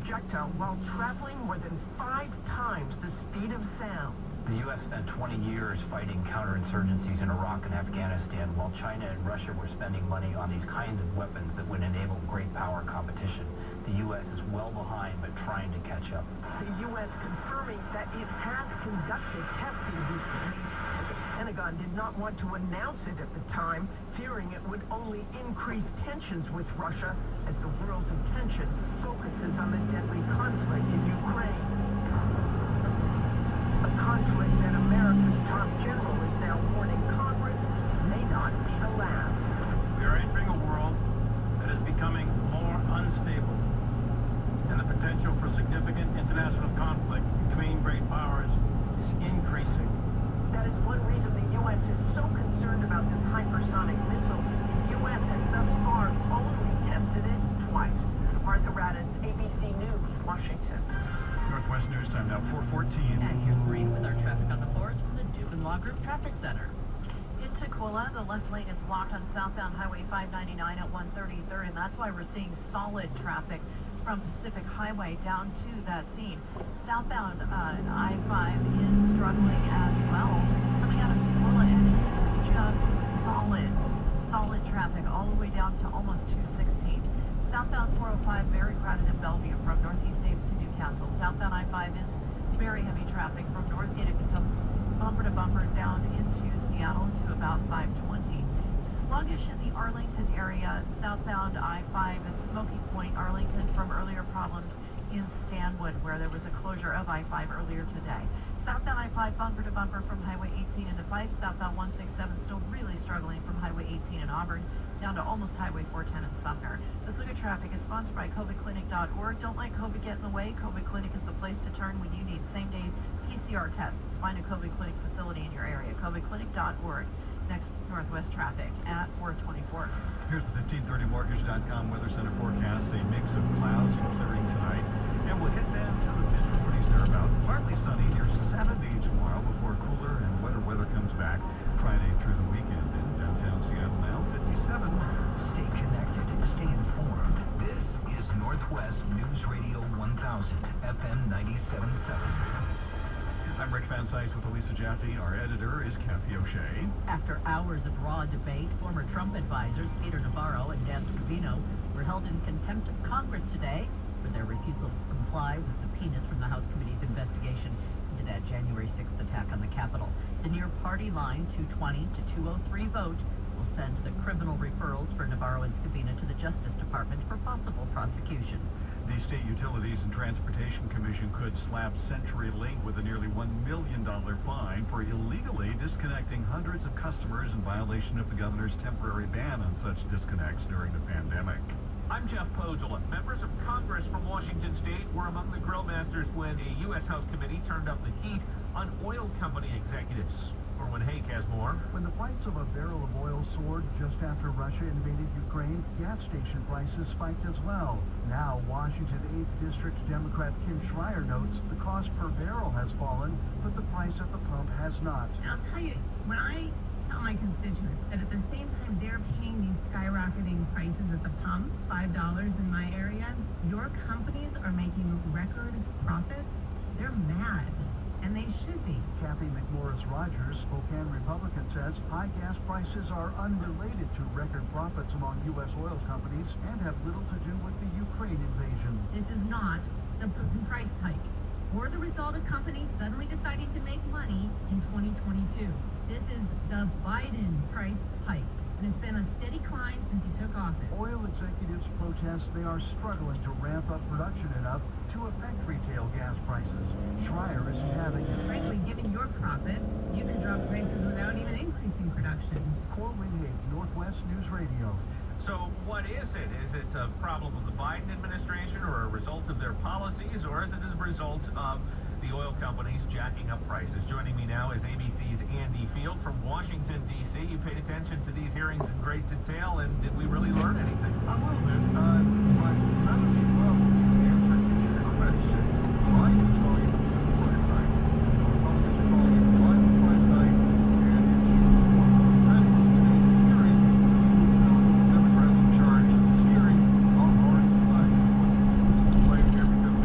projectile while traveling more than 5 times the speed of sound. The U.S. spent 20 years fighting counterinsurgencies in Iraq and Afghanistan, while China and Russia were spending money on these kinds of weapons that would enable great power competition. The U.S. is well behind, but trying to catch up. The U.S. confirming that it has conducted testing recently. The Pentagon did not want to announce it at the time, fearing it would only increase tensions with Russia as the world's attention focuses on the deadly conflict in Ukraine. A conflict that America's top general is now warning Congress may not be the last. We are entering a world that is becoming more unstable, and the potential for significant international conflict between great powers is increasing. That is one reason the U.S. is so concerned about this hypersonic missile. The U.S. has thus far only tested it twice. Martha Raddatz, ABC News, Washington. Northwest News Time now, 4:14. And here's Maureen with our traffic on the floors from the Dubin Law Group Traffic Center. In Tukwila, the left lane is blocked on southbound Highway 599 at 133rd, and that's why we're seeing solid traffic from Pacific Highway down to that scene. Southbound I-5 is struggling as well. Coming out of Tukwila, and it's just solid traffic all the way down to almost 216. Southbound 405, very crowded in Bellevue from Northeast Dave to Newcastle. Southbound I-5 is very heavy traffic from Northgate. It becomes bumper to bumper down into Seattle to about 520. Sluggish in the Arlington area. Southbound I-5 at Smoky Point, Arlington, from earlier problems in Stanwood, where there was a closure of I-5 earlier today. Southbound I-5 bumper to bumper from Highway 18 into 5. Southbound 167 still really struggling from Highway 18 in Auburn down to almost Highway 410 in Sumner. This look at traffic is sponsored by COVIDclinic.org. Don't let COVID get in the way. COVID Clinic is the place to turn when you need same-day PCR tests. Find a COVID Clinic facility in your area. COVIDclinic.org. Next, Northwest traffic at 424. Here's the 1530mortgage.com Weather Center forecast. A mix of clouds and clearing tonight. And we'll hit down to the mid-40s thereabout. Partly sunny near 70 tomorrow before cooler and wetter weather comes back Friday through the weekend. In downtown Seattle now, 57. Stay connected and stay informed. This is Northwest News Radio 1000, FM 97.7. I'm Rick Van Sice with Elisa Jaffe. Our editor is Kathy O'Shea. After hours of raw debate, former Trump advisors Peter Navarro and Dan Scavino were held in contempt of Congress today for their refusal to comply with subpoenas from the House Committee's investigation into that January 6th attack on the Capitol. The near-party line 220 to 203 vote will send the criminal referrals for Navarro and Scavino to the Justice Department for possible prosecution. The State Utilities and Transportation Commission could slap CenturyLink with a nearly $1 million fine for illegally disconnecting hundreds of customers in violation of the governor's temporary ban on such disconnects during the pandemic. I'm Jeff Poulsbo. Members of Congress from Washington State were among the grill masters when a U.S. House committee turned up the heat on oil company executives. Orwin Hake has more. When the price of a barrel of oil soared just after Russia invaded Ukraine, gas station prices spiked as well. Now, Washington 8th District Democrat Kim Schreier notes the cost per barrel has fallen, but the price at the pump has not. I'll tell you, when I tell my constituents that at the same time they're paying these skyrocketing prices at the pump, $5 in my area, your companies are making record profits, they're mad. And they should be. Kathy McMorris-Rogers, Spokane Republican, says high gas prices are unrelated to record profits among U.S. oil companies and have little to do with the Ukraine invasion. This is not the Putin price hike or the result of companies suddenly deciding to make money in 2022. This is the Biden price hike. And it's been a steady climb since he took office. Oil executives protest they are struggling to ramp up production enough to affect retail gas prices. Schreier isn't having it. Frankly, given your profits, you could drop prices without even increasing production. Orwin Hake, Northwest News Radio. So what is it? Is it a problem of the Biden administration or a result of their policies, or is it a result of the oil companies jacking up prices? Joining me now is ABC's Andy Field from Washington, D.C. You paid attention to these hearings in great detail, and did we really learn anything? A little bit, but none of the above the answer to your question. Why is volume the price hike? Republicans are calling it why the price hike, and if you look at the title of today's hearing, you know the Democrats in charge of this hearing are already decided what's the play here, because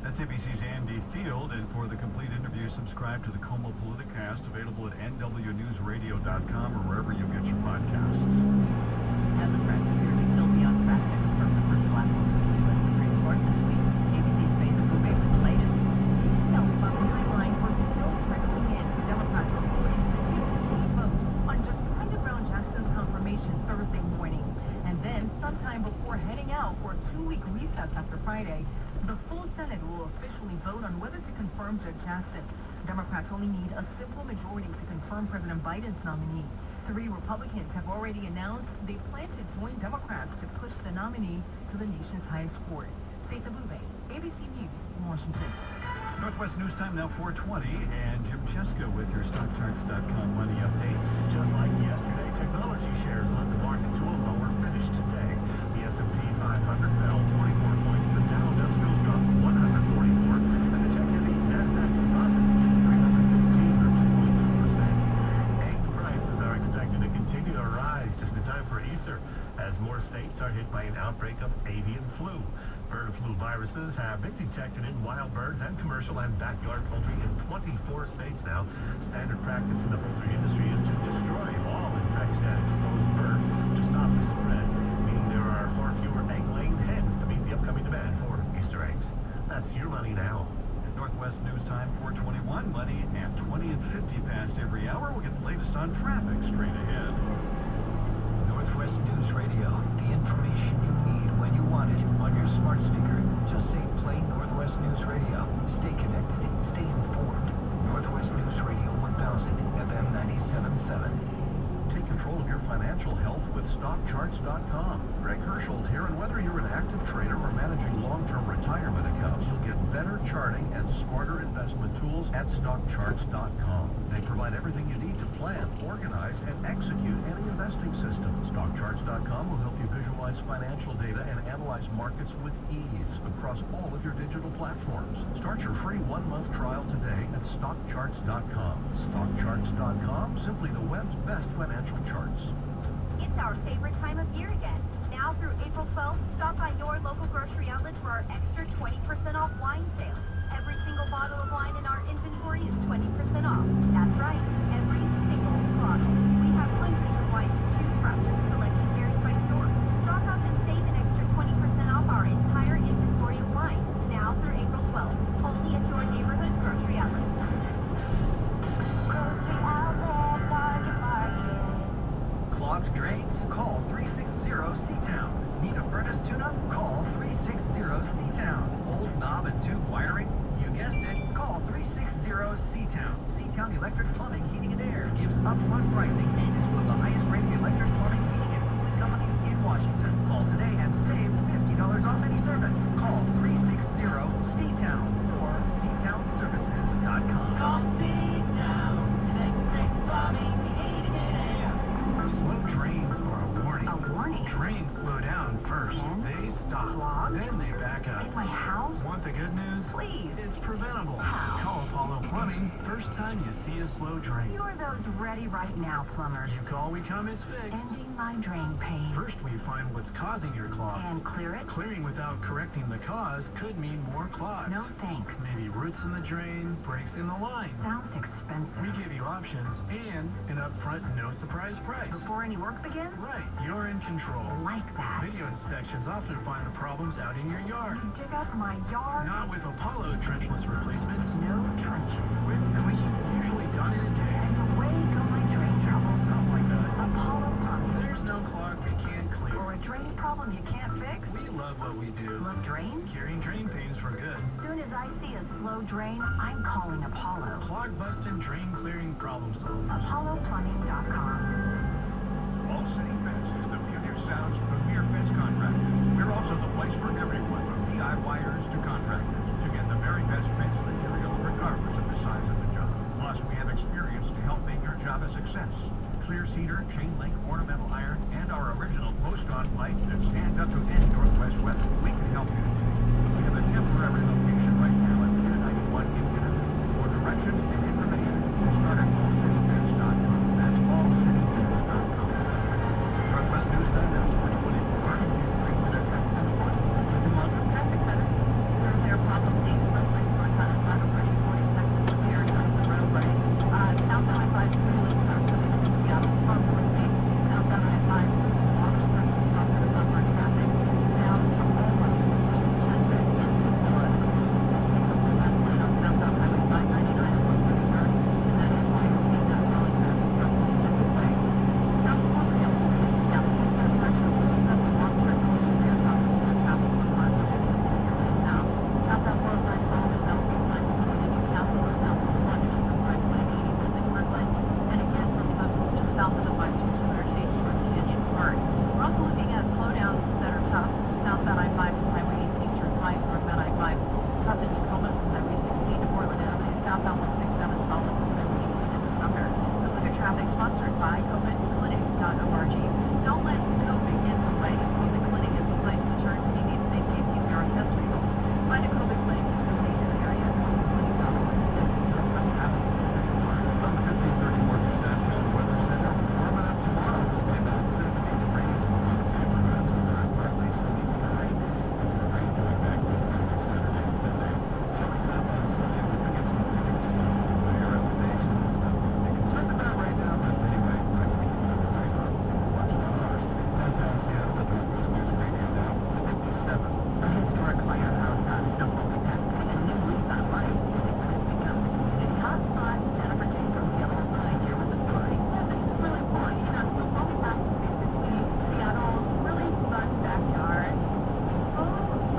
That's ABC's Andy Field, and for the complete interview, subscribe to the Como Politicast, available at NWNewsRadio.com or wherever you get your podcasts. Democrats appear to still be on track to confirm the first black woman to the U.S. Supreme Court this week. ABC's Faith Abube with the latest. Details about the timeline for still trickling in. Democrats are poised to take the lead vote on Judge Brenda Brown Jackson's confirmation Thursday morning. And then, sometime before heading out for a 2-week recess after Friday, the full Senate will officially vote on whether to confirm Judge Jackson. Democrats only need a simple majority to confirm President Biden's nominee. 3 Republicans have already announced they plan to join Democrats to push the nominee to the nation's highest court. Faith Abube, ABC News, Washington. Northwest News Time now 4:20, and Jim Cheska with your StockCharts.com money update. Just like yesterday, technology shares led the market to a lower finish today. The S&P 500 fell 24 points. The Dow Industrial dropped 144, and the tech-heavy Nasdaq Composite gained 315 or 2.2%. Egg prices are expected to continue to rise just in time for Easter, as more states are hit by an outbreak of avian flu. Bird flu viruses have been detected in wild birds and commercial and backyard poultry in 24 states now. Standard practice in the poultry industry is to destroy all infected and exposed birds to stop the spread, meaning there are far fewer egg-laying hens to meet the upcoming demand for Easter eggs. That's your money now. Northwest News Time 4:21, money at 20 and 50 past every hour. We'll get the latest on traffic straight ahead. Northwest News Radio, the information you need when you want it on your smart speaker. Just say play Northwest News Radio. Stay connected, stay informed. Northwest News Radio 1000, FM 97.7. Take control of your financial health with StockCharts.com. Greg Herschel here, and whether you're an active trader or managing long-term retirement accounts, you'll get better charting and smarter investment tools at StockCharts.com. They provide everything you need to plan, organize, and execute any investing system. StockCharts.com will help you visualize financial data and analyze markets with ease across all of your digital platforms. Start your free 1-month trial today at StockCharts.com. StockCharts.com, simply the web's best financial charts. It's our favorite time of year again. Now through April 12th, stop by your local grocery outlet for our extra 20% off wine sale. Every single bottle of wine in our inventory is 20% off. That's right, every single bottle. We have hundreds of wines to choose from. Selection varies by store. Stock up and save an extra 20% off our entire inventory of wine. Now through April 12th, only at your neighborhood grocery outlet. Grocery outlet, Target Market. Clogged drains? Call 360-C-Town. Need a furnace tune-up? Call 360-C-Town. Old knob and tube wiring? You guessed it. Call 360-C-Town. C-Town Electric Plumbing, Heating and Air gives upfront pricing and is one of the highest rated electric plumbing, heating, and cooling companies in Washington. Call today and save $50 off any service. Call 360-C-Town or ctownservices.com. Call C-Town Electric Plumbing, Heating and Air. Slow trains are a warning. A warning? Trains slow down first. Then? They stop. Clogged? Then they back up. In my house? Want the good news? Please. It's preventable. How? Call Apollo Plumbing first time you see a slow drain. You're those ready right now plumbers. You call, we come, it's fixed. Ending my drain pain. First we find what's causing your clog. And clear it? Clearing without correcting the cause could mean more clogs. No thanks. Maybe roots in the drain, breaks in the line. Sounds expensive. We give you options and an upfront, no surprise price. Before any work begins? Right, you're in control. Like that. Video inspections often find the problems out in your yard. You dig up my yard? Not with Apollo trenchless replacements. No trenches. Quick, clean, usually done in a day. And away go my drain troubles. Something like that. Apollo Plumbing. There's no clog you can't clear. Or a drain problem you can't fix? We love what we do. Love drains? Curing drain pains for good. As soon as I see a slow drain, I'm calling Apollo. Clog busting, drain clearing problem solvers. ApolloPlumbing.com. All City Fence is the Puget Sound's premier fence contractor. We're also the place for everyone, from DIYers to contractors, to get the very best fence materials regardless of the size of the job. Plus, we have experience to help make your job a success. Clear cedar, chain link, ornamental iron, and our original post-on light that stands up to any northwest weather. We can help you. We have a temporary location right now at Pier 91 in Winterton. For directions and information, start at allcityfence.com. That's allcityfence.com. Northwest News Time now 424. Traffic Center. There are sponsored by COVIDclinic.org. Don't let COVID get in the way. COVID Clinic is the place to turn when you need safety PCR test results. Find a COVID Clinic facility in the area. On the 1530 Mortgage.com Weather Center, warming up tomorrow. And about 70 degrees. Partly sunny sky. And the rain coming back with Saturday and Sunday. Chilly top on Sunday. We could get some higher elevation and stuff. Be concerned about right now, but anyway, I'm watching the stars. Downtown Seattle, the Northwest News Radio now, 57. A historic firehouse on Snoqualmie Pass getting a new lease on life. It's become a community hotspot. Jennifer Jacobs, Yellow Line, here with the story. Yeah, this is really fun. You know, Snoqualmie Pass is basically Seattle's really fun backyard.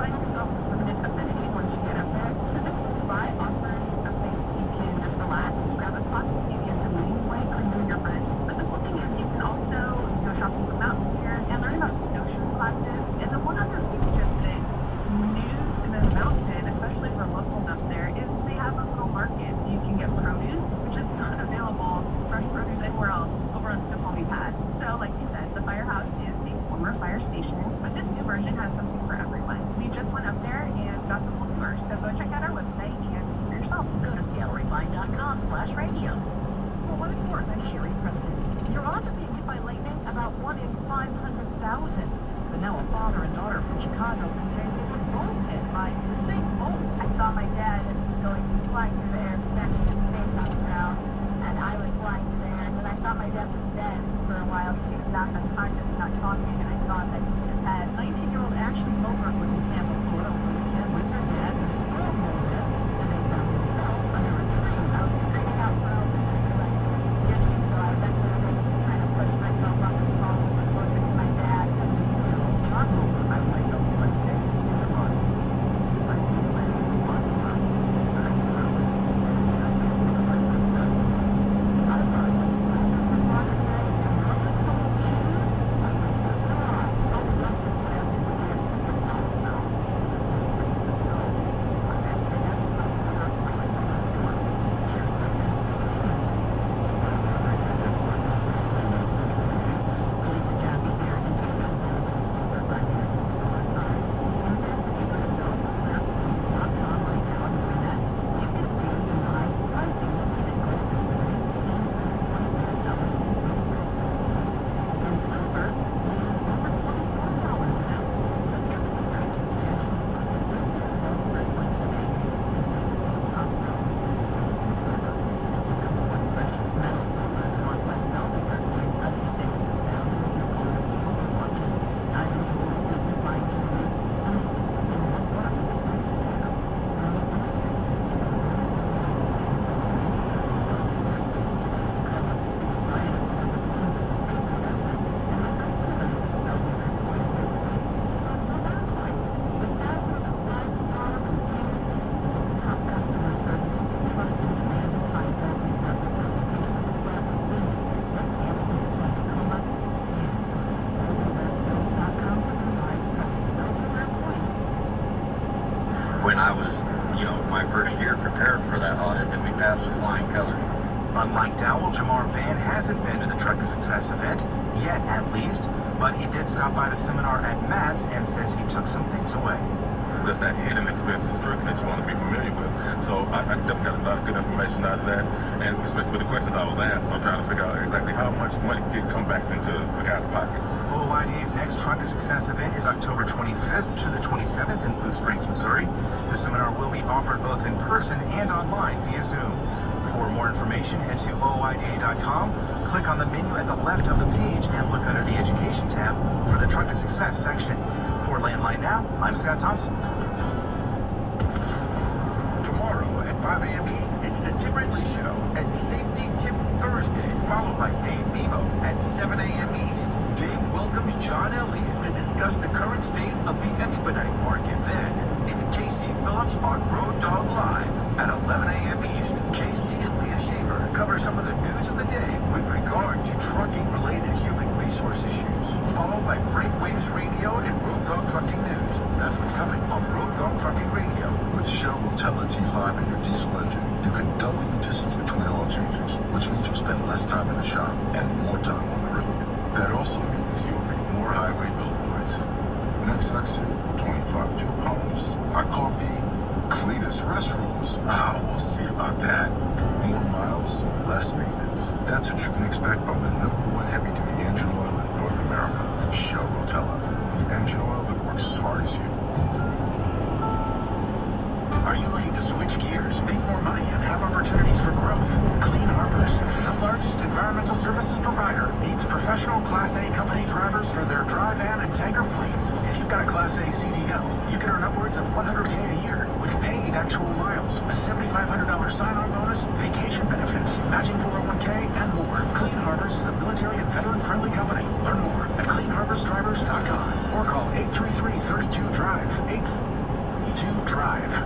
Find yourself limited amenities once you get up there. So this spot offers a place you can just relax, grab a pot, maybe a some meeting point for you and your friends. But the cool thing is you can also go shopping for mountains here and learn about snowshoe classes. And the one other feature that's new to the mountain, especially for locals up there, is they have a little market. So you can get produce, which is not available, fresh produce anywhere else over on Snoqualmie Pass. So like you said, the firehouse is a former fire station, but this new version has something for everyone. We just went up there and got the full tour. So go check out our website and see for yourself. Go to SeattleRefined.com/radio. For what it's worth, I'm Sherry Preston. Your odds of being hit by lightning, about 1 in 500,000. But now a father and daughter from Chicago can say they were both hit by the same bolt. I saw my dad going flying through the air, smacking his face on the ground, and I was flying through the air, and then I thought my dad was dead for a while. He was knocked unconscious, not talking, and I saw that he hit his head. 19-year-old Ashley Mulbrook was in Tampa, Florida over the weekend with her dad and his 12-year-old dad, and they found themselves under a tree. I was screaming out for help, and they were like, get me, so I eventually was able to kind of push myself up and fall a little closer to my dad. 17-year-old John Mulbrook, I wake up one day in the morning. I feel like one time, and I feel like I thought it was Father's Day, and we're up in the cold shoes. I was like, God, so reluctant to have people here. No. When I was, my first year prepared for that audit, and we passed with flying colors. Unlike Dowell, Jamar Van hasn't been to the Truck to Success event, yet at least, but he did stop by the seminar at Matt's and says he took some things away. That's that hidden expenses trucking that you want to be familiar with. So I definitely got a lot of good information out of that, and especially with the questions I was asked, so I'm trying to figure out exactly how much money can come back into the guy's pocket. OID's next Truck to Success event is October 25th to the 27th in Blue Springs, Missouri. The seminar will be offered both in person and online via Zoom. For more information, head to OIDA.com, click on the menu at the left of the page, and look under the Education tab for the Truck to Success section. For Landline Now, I'm Scott Thompson. Tomorrow at 5 a.m. East, it's the Tim Ridley Show and Safety Tip Thursday, followed by Dave Bevo at 7 a.m. East. Dave welcomes John Elliott to discuss the current state of the expedite market. Then, it's Casey Phillips on Road Dog Live at 11 a.m. East. Casey and Leah Shaver cover some of the news of the day with regard to trucking-related human resource issues, followed by Freight Waves Radio and Road Dog Trucking News. That's what's coming on Road Dog Trucking Radio. With Shell Motility 5 in your diesel engine, you can time in the shop and more time on the road. That also means you'll read more highway billboards. Next section, 25 fuel pumps, hot coffee, cleanest restrooms. We'll see about that. More miles, less maintenance. That's what you can expect from the #1 heavy-duty engine oil in North America, Shell Rotella. The engine oil that works as hard as you. Are you looking to switch gears, make more money, and have opportunities for growth? Clean Harbors, the largest environmental services provider, needs professional Class A company drivers for their dry van and tanker fleets. If you've got a Class A CDL, you can earn upwards of $100K a year with paid actual miles, a $7,500 sign-on bonus, vacation benefits, matching 401K, and more. Clean Harbors is a military and veteran-friendly company. Learn more at cleanharborsdrivers.com or call 833-32-DRIVE. 832-DRIVE.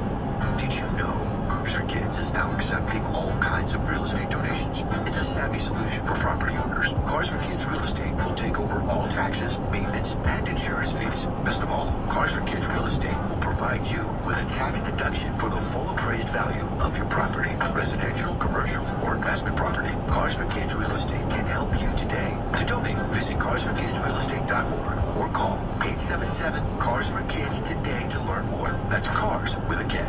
Did you know Cars for Kids is now accepting all kinds of real estate donations? It's a savvy solution for property owners. Cars for Kids Real Estate will take over all taxes, maintenance, and insurance fees. Best of all, Cars for Kids Real Estate will provide you with a tax deduction for the full appraised value of your property, residential, commercial, or investment property. Cars for Kids Real Estate can help you today. To donate, visit carsforkidsrealestate.org or call 877-CARS-FOR-KIDS today to learn more. That's cars with a K.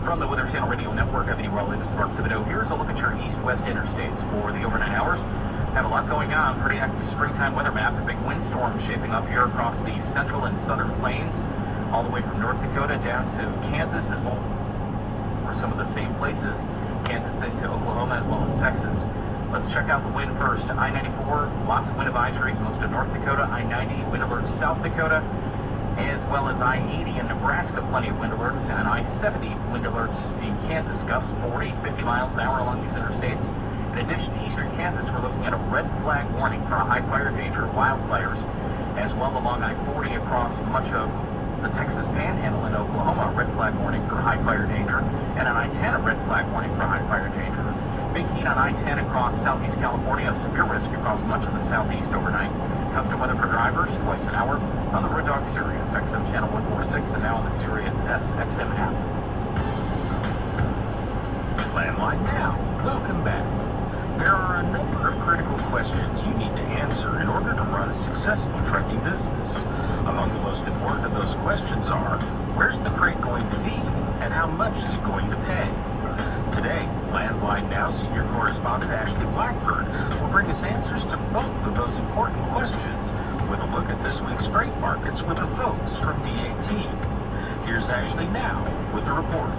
From the Weather Channel Radio Network, I'm well into Sparks of Idaho. Here's a look at your east-west interstates for the overnight hours. Have a lot going on. Pretty active springtime weather map. A big windstorm shaping up here across the central and southern plains, all the way from North Dakota down to Kansas as well, or some of the same places, Kansas into Oklahoma as well as Texas. Let's check out the wind first. I-94, lots of wind advisories, most of North Dakota. I-90, wind alerts South Dakota, as well as I-80 in Nebraska, plenty of wind alerts, and I-70 wind alerts in Kansas, gusts 40, 50 miles an hour along these interstates. In addition to eastern Kansas, we're looking at a red flag warning for high fire danger, wildfires, as well along I-40 across much of the Texas Panhandle in Oklahoma, a red flag warning for high fire danger, and on I-10, a red flag warning for high fire danger. Big heat on I-10 across southeast California, severe risk across much of the southeast overnight. Custom weather for drivers, twice an hour on the Red Dog Sirius XM channel 146 and now on the Sirius SXM app. Landline now. Welcome back. There are a number of critical questions you need to answer in order to run a successful trucking business. Among the most important of those questions are, where's the freight going to be and how much is it going to pay? Today, Landline Now senior correspondent Ashley Blackford will bring us answers to both of those important questions with a look at this week's freight markets with the folks from DAT. Here's Ashley now with the report.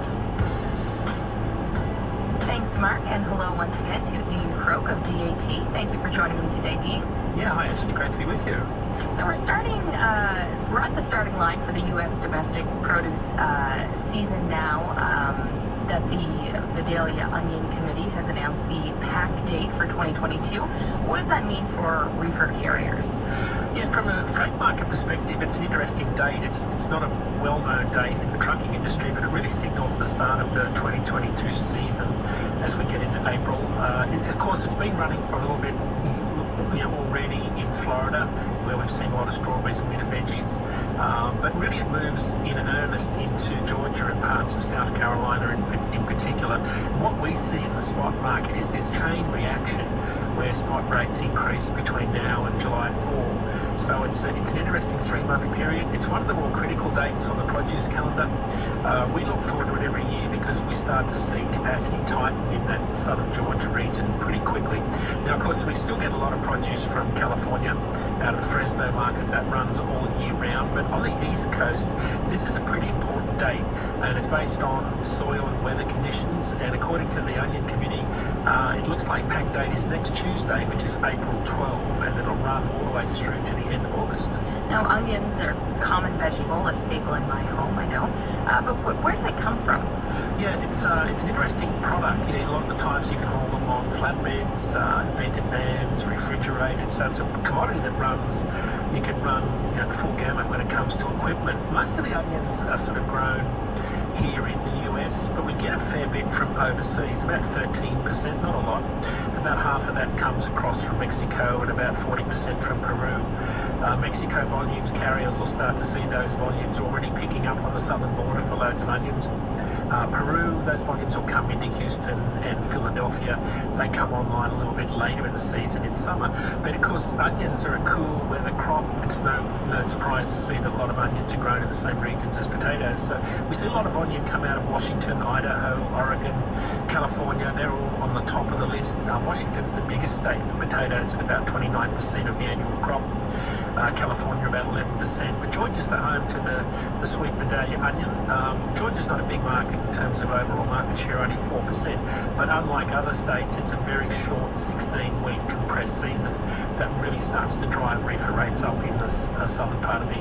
Thanks, Mark, and hello once again to Dean Croak of DAT. Thank you for joining me today, Dean. Yeah, hi, Ashley. Great to be with you. So we're at the starting line for the U.S. domestic produce season now. That the Vidalia Onion Committee has announced the pack date for 2022. What does that mean for reefer carriers? Yeah, from a freight market perspective, it's an interesting date. It's not a well-known date in the trucking industry, but it really signals the start of the 2022 season as we get into April. Of course, it's been running for a little bit already in Florida, where we've seen a lot of strawberries and winter veggies. But really it moves in earnest into Georgia and parts of South Carolina in particular. And what we see in the spot market is this chain reaction where spot rates increase between now and July 4. So it's an interesting 3-month period. It's one of the more critical dates on the produce calendar. We look forward to it every year because we start to see capacity tighten in that southern Georgia region pretty quickly. Now, of course, we still get a lot of produce from California out of the Fresno market. That runs all year round. But on the East Coast, this is a pretty important date, and it's based on soil and weather conditions. And according to the Onion Committee, it looks like pack date is next Tuesday, which is April 12, and it'll run all the way through to the end of August. Now, onions are a common vegetable, a staple in my home, I know. But where do they come from? Yeah, it's an interesting product. A lot of the times you can haul them on flatbeds, vented vans, refrigerated. So it's a commodity that runs. You can run the full gamut when it comes to equipment. Most of the onions are sort of grown here in the US, but we get a fair bit from overseas, about 13%, not a lot. About half of that comes across from Mexico and about 40% from Peru. Mexico volumes, carriers will start to see those volumes already picking up on the southern border for loads of onions. Peru, those volumes will come into Houston and Philadelphia. They come online a little bit later in the season in summer. But of course, onions are a cool weather crop. It's no surprise to see that a lot of onions are grown in the same regions as potatoes. So we see a lot of onion come out of Washington, Idaho, Oregon, California. They're all on the top of the list. Washington's the biggest state for potatoes at about 29% of the annual crop. California about 11%, but Georgia's the home to the sweet Vidalia onion. Georgia's not a big market in terms of overall market share, only 4%, but unlike other states, it's a very short 16-week compressed season that really starts to drive reefer rates up in the southern part of the